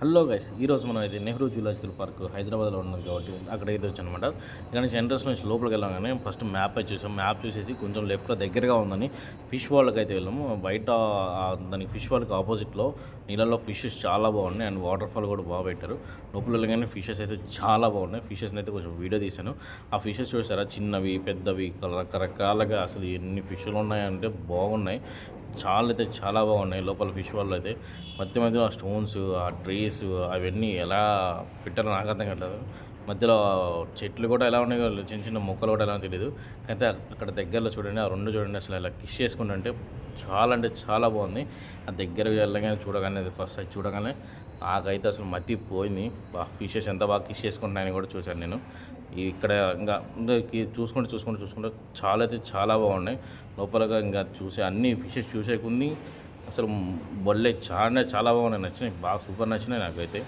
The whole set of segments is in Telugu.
హలో గైస్, ఈరోజు మనం అయితే నెహ్రూ జూలాజికల్ పార్క్ హైదరాబాద్లో ఉన్నది కాబట్టి అక్కడికైతే వచ్చానమాట. ఇక్కడ నుంచి ఎంట్రన్స్ నుంచి లోపలికి వెళ్ళగానే ఫస్ట్ మ్యాప్ అయితే చూసాం. మ్యాప్ చూసేసి కొంచెం లెఫ్ట్లో దగ్గరగా ఉందని ఫిష్ వాల్కి అయితే వెళ్ళాము. బయట దానికి ఫిష్ వాల్కి ఆపోజిట్లో నీళ్ళల్లో ఫిషెస్ చాలా బాగున్నాయి అండ్ వాటర్ ఫాల్ కూడా బాగా పెట్టారు. లోపల వెళ్ళగానే ఫిషెస్ అయితే చాలా బాగున్నాయి. ఫిషెస్ని అయితే కొంచెం వీడియో తీశాను. ఆ ఫిషెస్ చూసారా, చిన్నవి పెద్దవి రకరకాలుగా అసలు ఎన్ని ఫిష్లు ఉన్నాయంటే బాగున్నాయి. చాలా అయితే చాలా బాగున్నాయి. లోపల ఫిష్ వాళ్ళు అయితే మధ్యలో ఆ స్టోన్స్, ఆ ట్రీస్ అవన్నీ ఎలా పెట్టారో నాకు అర్థం కావట్లేదు. మధ్యలో చెట్లు కూడా ఎలా ఉన్నాయో, చిన్న చిన్న మొక్కలు కూడా ఎలా తెలియదు. అయితే అక్కడ దగ్గరలో చూడండి, ఆ రెండు చూడండి, అసలు ఇలా కిష్ చేసుకుంటుంటే చాలా అంటే చాలా బాగుంది. ఆ దగ్గరకు వెళ్ళగానే చూడగానే ఫస్ట్ అది చూడగానే నాకైతే అసలు మతి పోయింది. ఫిషెస్ ఎంత బాగా కిష్ చేసుకుంటున్నాయని కూడా చూశాను నేను. ఇక్కడ ఇంకా చూసుకుంటే చాలా అయితే చాలా బాగున్నాయి. లోపలగా ఇంకా చూసే అన్ని ఫిషెస్ చూసే కొన్ని అసలు బొల్లే చాలా బాగున్నాయి, నచ్చినాయి, బాగా సూపర్ నచ్చినాయి నాకైతే.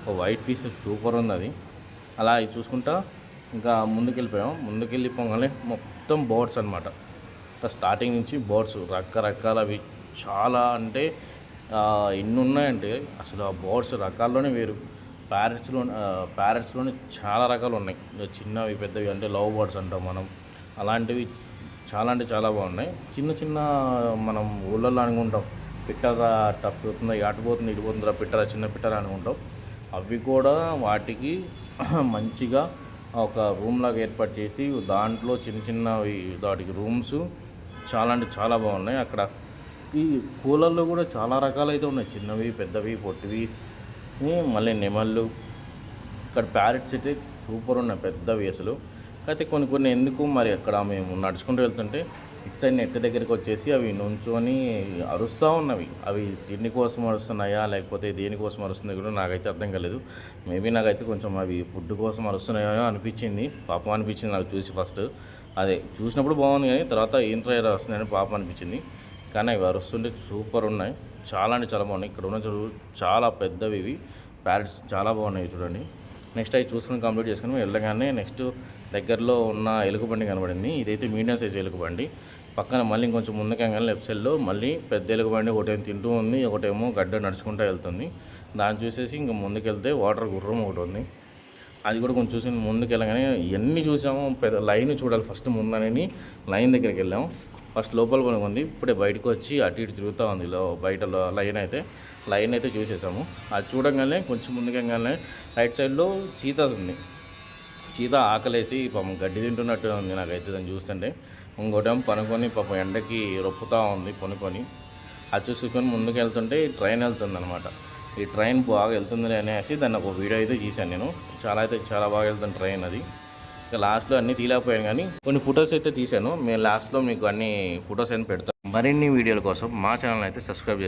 ఒక వైట్ ఫిష్ సూపర్ ఉంది అది. అలా చూసుకుంటా ఇంకా ముందుకెళ్ళిపోగానే మొత్తం బర్డ్స్ అనమాట. స్టార్టింగ్ నుంచి బర్డ్స్ రకరకాలవి చాలా అంటే ఎన్ని ఉన్నాయంటే అసలు ఆ బర్డ్స్ రకాల్లోనే వేరు. ప్యారెట్స్లోనే చాలా రకాలు ఉన్నాయి, చిన్నవి పెద్దవి అంటే లవ్ బర్డ్స్ అంటాం మనం. అలాంటివి చాలా అంటే చాలా బాగున్నాయి. చిన్న చిన్న మనం ఊళ్ళల్లో అనుకుంటాం పిట్టరా తప్పుతుందా, అటుపోతుంది ఇటుపోతుందా పిట్టరా, చిన్న పిట్టరా అనుకుంటాం. అవి కూడా వాటికి మంచిగా ఒక రూమ్ లాగా ఏర్పాటు చేసి దాంట్లో చిన్న చిన్నవి వాటికి రూమ్స్ చాలా అంటే చాలా బాగున్నాయి. అక్కడ ఈ పూలల్లో కూడా చాలా రకాలైతే ఉన్నాయి, చిన్నవి పెద్దవి పొట్టివి, మళ్ళీ నెమళ్ళు. ఇక్కడ ప్యారెట్స్ అయితే సూపర్ ఉన్నాయి, పెద్దవి అసలు. అయితే కొన్ని ఎందుకు మరి అక్కడ మేము నడుచుకుంటూ వెళ్తుంటే ఇటు సైడ్ నెట్ దగ్గరికి వచ్చేసి అవి నుంచొని అరుస్తూ ఉన్నవి. అవి తిండి కోసం అరుస్తున్నాయా లేకపోతే దేనికోసం అరుస్తున్నాయో కూడా నాకైతే అర్థం కాలేదు. మేబీ నాకైతే కొంచెం అవి ఫుడ్ కోసం అరుస్తున్నాయో అనిపించింది, పాపం అనిపించింది నాకు చూసి. ఫస్ట్ అదే చూసినప్పుడు బాగుంది, కానీ తర్వాత ఏం ట్రై వస్తున్నాయని పాపం అనిపించింది. కానీ అవి అరుస్తుంటే సూపర్ ఉన్నాయి, చాలా అంటే చాలా బాగున్నాయి. ఇక్కడ ఉన్న చాలా పెద్దవి ఇవి ప్యారెట్స్ చాలా బాగున్నాయి చూడండి. నెక్స్ట్ అవి చూసుకుని కంప్లీట్ చేసుకుని వెళ్ళగానే నెక్స్ట్ దగ్గరలో ఉన్న ఎలుగుబండి కనబడింది. ఇదైతే మీడియం సైజ్ ఎలుగుబండి. పక్కన మళ్ళీ ఇంకొంచెం ముందుకెళ్ళగానే లెఫ్ట్ సైడ్లో మళ్ళీ పెద్ద ఎలుగుబండి ఒకటేమో తింటూ ఉంది, ఒకటేమో గడ్డ నడుచుకుంటూ వెళ్తుంది. దాన్ని చూసేసి ఇంకా ముందుకెళ్తే వాటర్ గుర్రం ఒకటి ఉంది, అది కూడా కొంచెం చూసి ముందుకు వెళ్ళగానే ఇవన్నీ చూసాము. పెద్ద లైన్ చూడాలి ఫస్ట్ ముందని లైన్ దగ్గరికి వెళ్ళాము. ఫస్ట్ లోపల ఉంది, ఇప్పుడే బయటకు వచ్చి అటు ఇటు తిరుగుతూ ఉంది. బయట లైన్ అయితే చూసేసాము. అది చూడగానే కొంచెం ముందుకెళ్ళగానే రైట్ సైడ్లో చీత ఉంది. చీత ఆకలేసి పాపం గడ్డి తింటున్నట్టు ఉంది నాకైతే దాన్ని చూస్తుంటే. ఇంకోటేమో పనుకొని పాపం ఎండకి రొప్పుతూ ఉంది పనుకొని. అది చూసుకొని ముందుకు వెళ్తుంటే ట్రైన్ వెళ్తుంది అనమాట. ఈ ట్రైన్ బాగా వెళ్తుంది అనేసి దాన్ని ఒక వీడియో అయితే తీశాను నేను. చాలా అయితే చాలా బాగా వెళ్తుంది ట్రైన్ అది. ఇక లాస్ట్లో అన్నీ తీయలేకపోయాను, కానీ కొన్ని ఫొటోస్ అయితే తీశాను. మేము లాస్ట్లో మీకు అన్ని ఫొటోస్ అయితే పెడతాను. మరిన్ని వీడియోల కోసం మా ఛానల్ అయితే సబ్స్క్రైబ్ చేయండి.